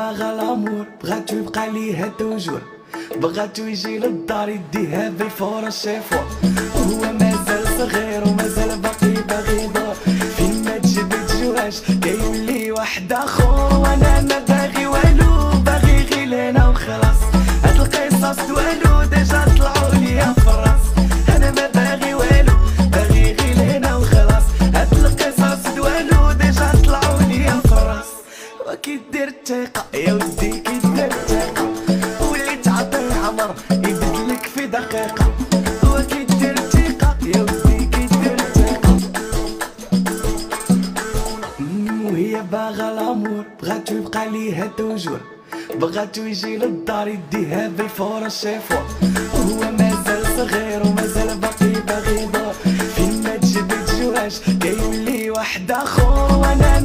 باغا لامور، بغاتو يبقى ليها توجور، بغاتو يجي للدار يديها بالفورة شيفور. هو مازال صغير ومازال باقي باغي يدور، فين ما تجي بتجواش كيولي واحد اخور. وانا ما باغي والو، باغي غير لينا وخلاص. هاد القصص والو ديجا طلعوا ليا في الراس. انا ما باغي والو، باغي غير لينا وخلاص. هاد القصص والو ديجا طلعوا ليا في الراس. وكي دير الثقة يا ودي كي دير الثقة، واللي تعطي العمر يبدلك في دقيقة. وكي دير الثقة يا ودي كي دير الثقة. وهي باغا لامور، بغاتو يبقى ليها توجور، بغاتو يجي للدار يديها بالفورة شيفور. هو مازال صغير ومازال باقي باغي يدور، فين ما تجي بتجواش كيولي واحد اخور. وانا